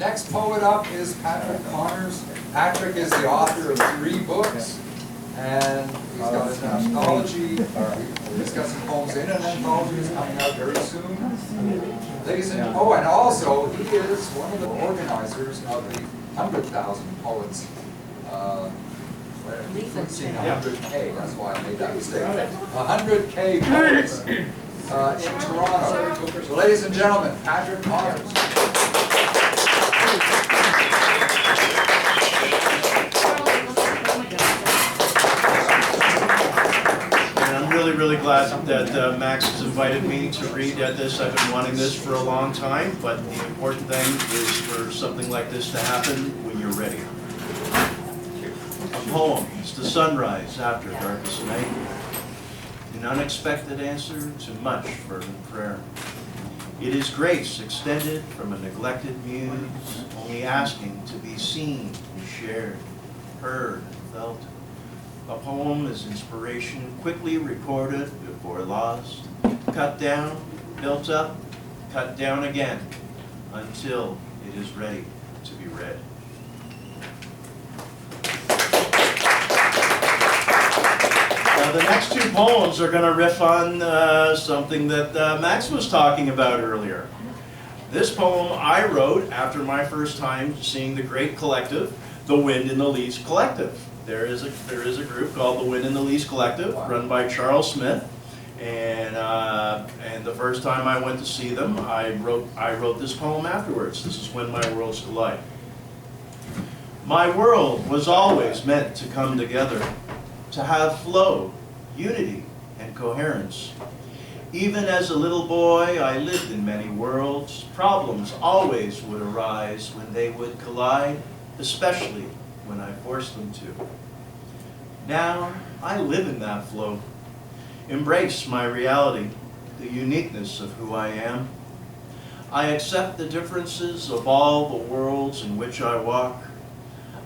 Next poet up is Patrick Connors. Patrick is the author of 3 books, and he's got an anthology. He's got some poems in an anthology that's coming out very soon. Ladies and oh, and also he is one of the organizers of the 100,000 poets. I've seen 100K. That's why I made that mistake. 100K poets in Toronto. So, ladies and gentlemen, Patrick Connors. Really glad that Max has invited me to read at this. I've been wanting this for a long time, but the important thing is for something like this to happen when you're ready. A poem is the sunrise after darkest night, an unexpected answer to much fervent prayer. It is grace extended from a neglected muse, only asking to be seen and shared, heard and felt. A poem is inspiration quickly recorded before lost, cut down, built up, cut down again, until it is ready to be read. Now the next 2 poems are going to riff on something that Max was talking about earlier. This poem I wrote after my first time seeing the great collective, the Wind in the Leaves Collective. There is a group called the Wind in the Leaves Collective, run by Charles Smith, and the first time I went to see them, I wrote this poem afterwards. This is When My Worlds Collide. My world was always meant to come together, to have flow, unity, and coherence. Even as a little boy, I lived in many worlds. Problems always would arise when they would collide, especially when I forced them to. Now, I live in that flow. Embrace my reality, the uniqueness of who I am. I accept the differences of all the worlds in which I walk.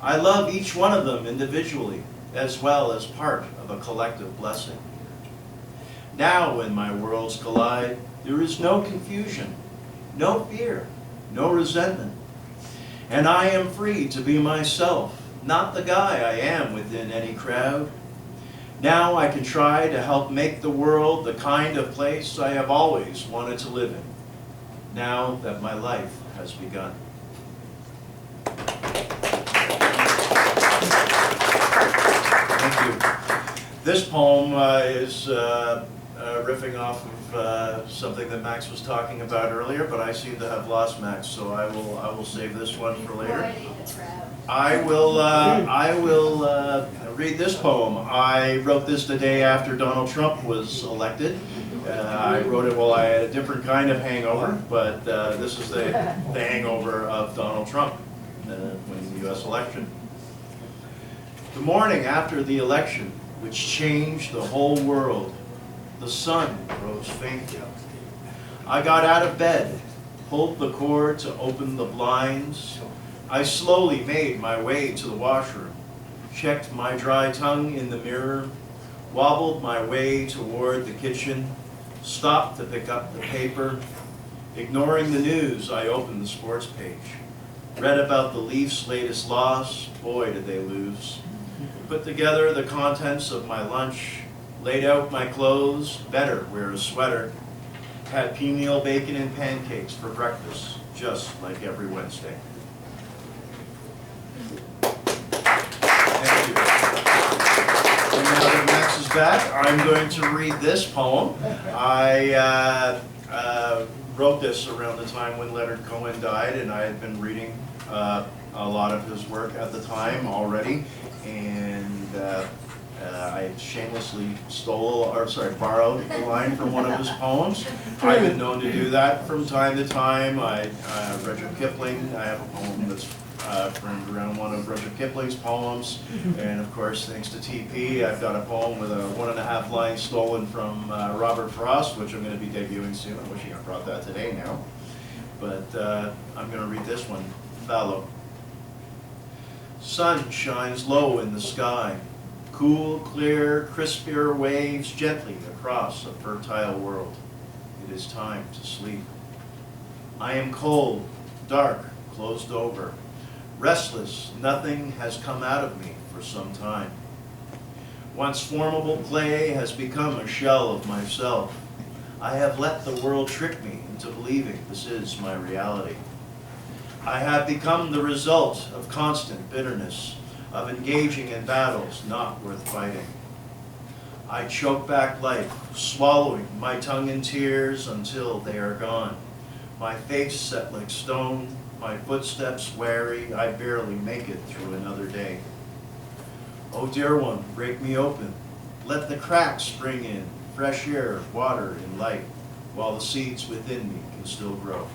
I love each one of them individually, as well as part of a collective blessing. Now, when my worlds collide, there is no confusion, no fear, no resentment. And I am free to be myself, not the guy I am within any crowd. Now I can try to help make the world the kind of place I have always wanted to live in, now that my life has begun. Thank you. This poem is riffing off of something that Max was talking about earlier, but I seem to have lost Max, so I will save this one for later. I will read this poem. I wrote this the day after Donald Trump was elected. I wrote it while I had a different kind of hangover, but this is the hangover of Donald Trump winning the U.S. election. The morning after the election, which changed the whole world, the sun rose faintly. I got out of bed, pulled the cord to open the blinds. I slowly made my way to the washroom, checked my dry tongue in the mirror, wobbled my way toward the kitchen, stopped to pick up the paper. Ignoring the news, I opened the sports page. Read about the Leafs' latest loss. Boy, did they lose. Put together the contents of my lunch, laid out my clothes, better wear a sweater. Had pea-meal bacon and pancakes for breakfast, just like every Wednesday. Thank you. And now that Max is back, I'm going to read this poem. I wrote this around the time when Leonard Cohen died, and I had been reading a lot of his work at the time already, and I shamelessly borrowed a line from one of his poems. I've been known to do that from time to time. Rudyard Kipling, I have a poem that's framed around one of Rudyard Kipling's poems, and of course, thanks to TP, I've got a poem with a 1.5 line stolen from Robert Frost, which I'm going to be debuting soon. I'm wishing I brought that today now, but I'm going to read this one, Fallow. Sun shines low in the sky. Cool, clear, crispier waves gently across a fertile world. It is time to sleep. I am cold, dark, closed over. Restless, nothing has come out of me for some time. Once formable clay has become a shell of myself. I have let the world trick me into believing this is my reality. I have become the result of constant bitterness, of engaging in battles not worth fighting. I choke back life, swallowing my tongue in tears until they are gone. My face set like stone, my footsteps wary, I barely make it through another day. Oh dear one, break me open. Let the cracks spring in, fresh air, water, and light, while the seeds within me can still grow.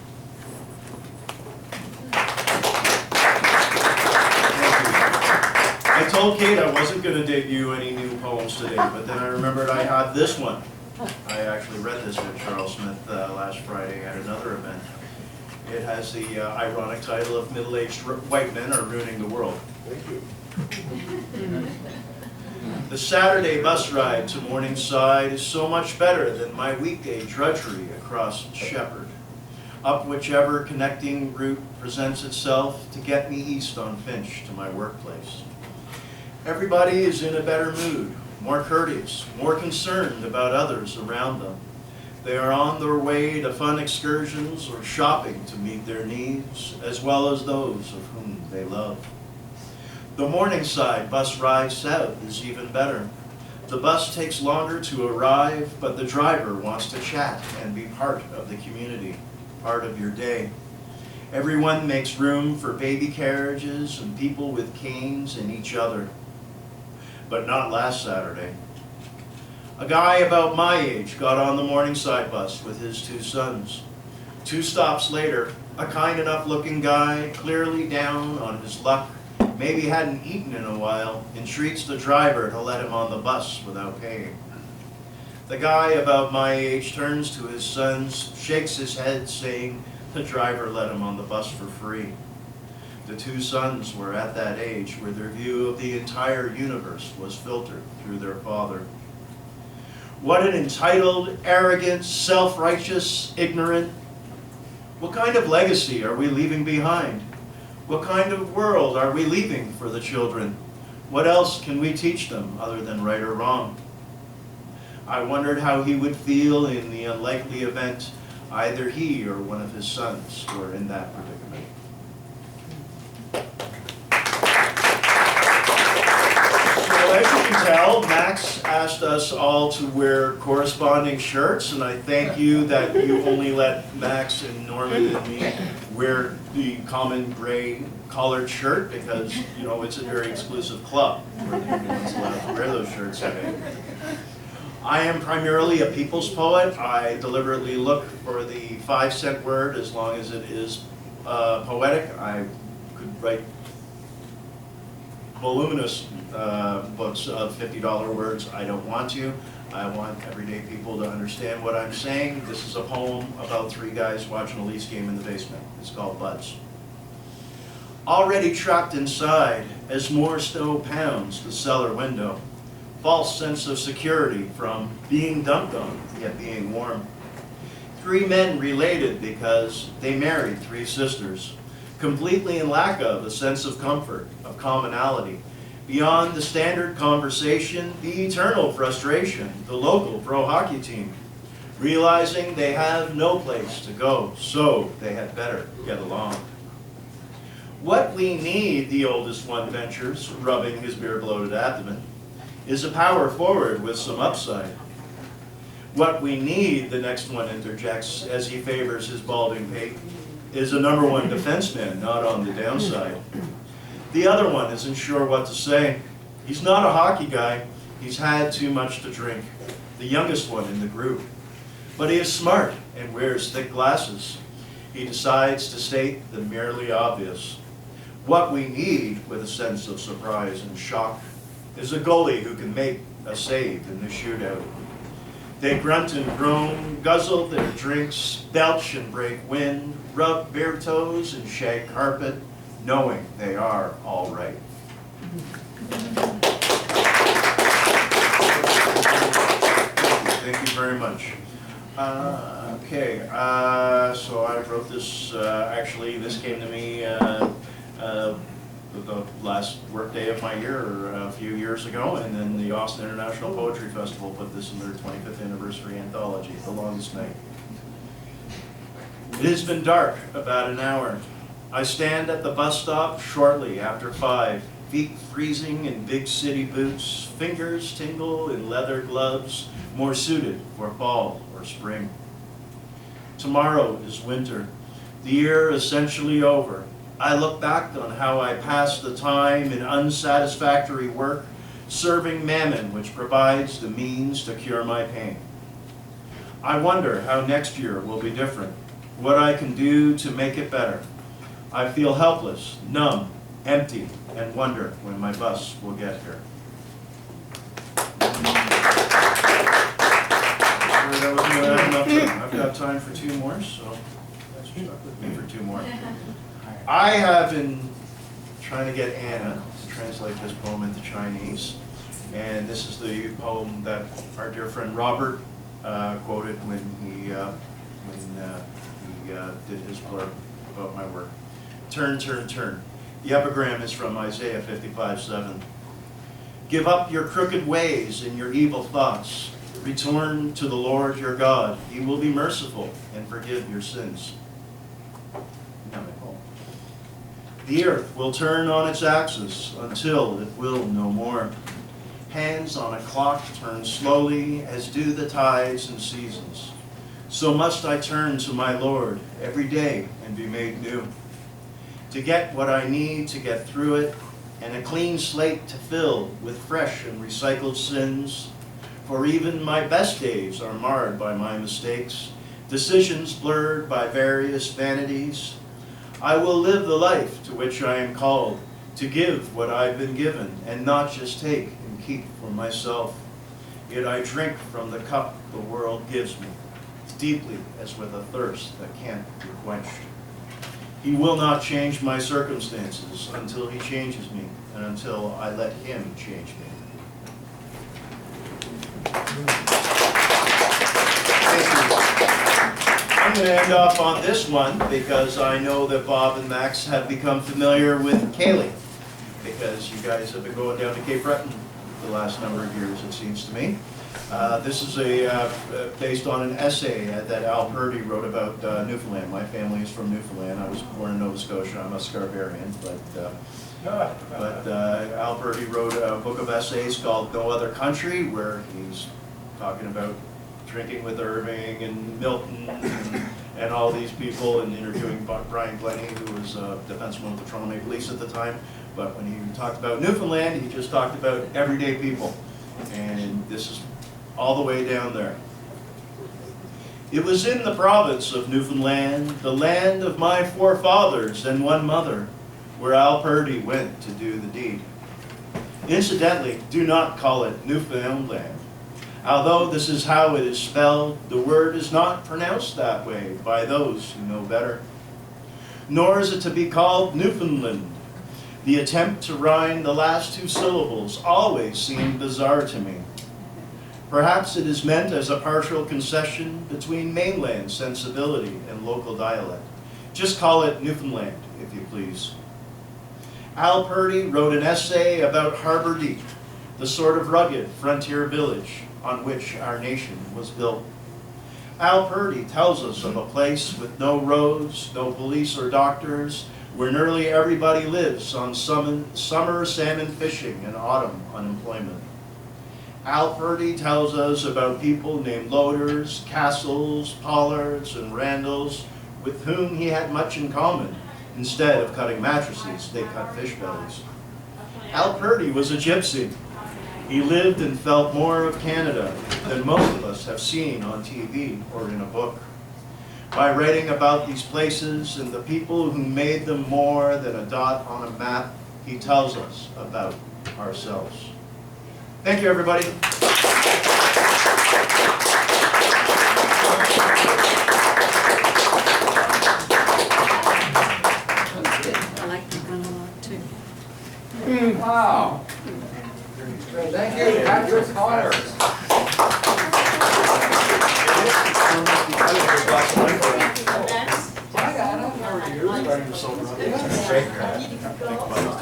I told Kate I wasn't going to debut any new poems today, but then I remembered I had this one. I actually read this with Charles Smith last Friday at another event. It has the ironic title of Middle-Aged White Men Are Ruining the World. Thank you. The Saturday bus ride to Morningside is so much better than my weekday drudgery across Shepherd, up whichever connecting route presents itself to get me east on Finch to my workplace. Everybody is in a better mood, more courteous, more concerned about others around them. They are on their way to fun excursions or shopping to meet their needs, as well as those of whom they love. The Morningside bus ride south is even better. The bus takes longer to arrive, but the driver wants to chat and be part of the community, part of your day. Everyone makes room for baby carriages and people with canes and each other. But not last Saturday. A guy about my age got on the Morningside bus with his 2 sons. 2 stops later, a kind enough looking guy, clearly down on his luck, maybe hadn't eaten in a while, entreats the driver to let him on the bus without paying. The guy about my age turns to his sons, shakes his head, saying the driver let him on the bus for free. The 2 sons were at that age where their view of the entire universe was filtered through their father. What an entitled, arrogant, self-righteous, ignorant. What kind of legacy are we leaving behind? What kind of world are we leaving for the children? What else can we teach them other than right or wrong? I wondered how he would feel in the unlikely event either he or one of his sons were in that predicament. So as you can tell, Max asked us all to wear corresponding shirts, and I thank you that you only let Max and Norman and me wear the common gray collared shirt because, you know, it's a very exclusive club where the only ones allowed to wear those shirts today. I am primarily a people's poet. I deliberately look for the 5-cent word as long as it is poetic. I could write voluminous books of $50 words. I don't want to. I want everyday people to understand what I'm saying. This is a poem about 3 guys watching a Leafs game in the basement. It's called Buds. Already trapped inside as more snow pounds the cellar window. False sense of security from being dumped on, yet being warm. 3 men related because they married 3 sisters, completely in lack of a sense of comfort, of commonality. Beyond the standard conversation, the eternal frustration, the local pro-hockey team, realizing they have no place to go, so they had better get along. What we need, the oldest one ventures, rubbing his beer-bloated abdomen, is a power forward with some upside. What we need, the next one interjects as he favors his balding pate, is a #1 defenseman, not on the downside. The other one isn't sure what to say. He's not a hockey guy. He's had too much to drink. The youngest one in the group. But he is smart and wears thick glasses. He decides to state the merely obvious. What we need, with a sense of surprise and shock, is a goalie who can make a save in the shootout. They grunt and groan, guzzle their drinks, belch and break wind, rub bare toes and shag carpet, knowing they are all right. Thank you very much. So I wrote this, actually this came to me the last workday of my year a few years ago, and then the Austin International Poetry Festival put this in their 25th anniversary anthology, The Longest Night. It has been dark about an hour. I stand at the bus stop shortly after 5, feet freezing in big city boots, fingers tingle in leather gloves, more suited for fall or spring. Tomorrow is winter, the year essentially over. I look back on how I passed the time in unsatisfactory work, serving mammon which provides the means to cure my pain. I wonder how next year will be different, what I can do to make it better. I feel helpless, numb, empty, and wonder when my bus will get here. I've got time for 2 more, so let's stuck with me for 2 more. I have been trying to get Anna to translate this poem into Chinese, and this is the poem that our dear friend Robert quoted when he did his blurb about my work. Turn, turn, turn. The epigram is from Isaiah 55:7. Give up your crooked ways and your evil thoughts. Return to the Lord your God. He will be merciful and forgive your sins. The earth will turn on its axis until it will no more. Hands on a clock turn slowly, as do the tides and seasons. So must I turn to my Lord every day and be made new. To get what I need to get through it, and a clean slate to fill with fresh and recycled sins. For even my best days are marred by my mistakes, decisions blurred by various vanities. I will live the life to which I am called, to give what I've been given, and not just take and keep for myself. Yet I drink from the cup the world gives me, deeply as with a thirst that can't be quenched. He will not change my circumstances until he changes me, and until I let him change me. I'm going to end off on this one because I know that Bob and Max have become familiar with Kaylee, because you guys have been going down to Cape Breton the last number of years, it seems to me. This is based on an essay that Al Purdy wrote about Newfoundland. My family is from Newfoundland. I was born in Nova Scotia. I'm a Scarbarian, but Al Purdy wrote a book of essays called No Other Country, where he's talking about drinking with Irving and Milton and all these people, and interviewing Brian Glennie, who was a defenseman with the Toronto Maple Leafs at the time. But when he talked about Newfoundland, he just talked about everyday people. And this is all the way down there. It was in the province of Newfoundland, the land of my forefathers and one mother, where Al Purdy went to do the deed. Incidentally, do not call it Newfoundland. Although this is how it is spelled, the word is not pronounced that way by those who know better. Nor is it to be called Newfoundland. The attempt to rhyme the last 2 syllables always seemed bizarre to me. Perhaps it is meant as a partial concession between mainland sensibility and local dialect. Just call it Newfoundland, if you please. Al Purdy wrote an essay about Harbor Deep, the sort of rugged frontier village on which our nation was built. Al Purdy tells us of a place with no roads, no police or doctors, where nearly everybody lives on summer salmon fishing and autumn unemployment. Al Purdy tells us about people named Loaders, Castles, Pollards, and Randalls, with whom he had much in common. Instead of cutting mattresses, they cut fish bellies. Al Purdy was a gypsy. He lived and felt more of Canada than most of us have seen on TV or in a book. By writing about these places and the people who made them more than a dot on a map, he tells us about ourselves. Thank you, everybody. I like to run a lot too. Wow. Thank you, Patrick Connors.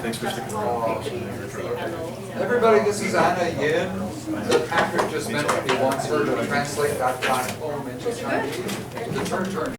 Thanks for sticking around. Everybody, this is Anna Yin. Patrick just mentioned he wants her to translate that last poem into Chinese. It's her turn.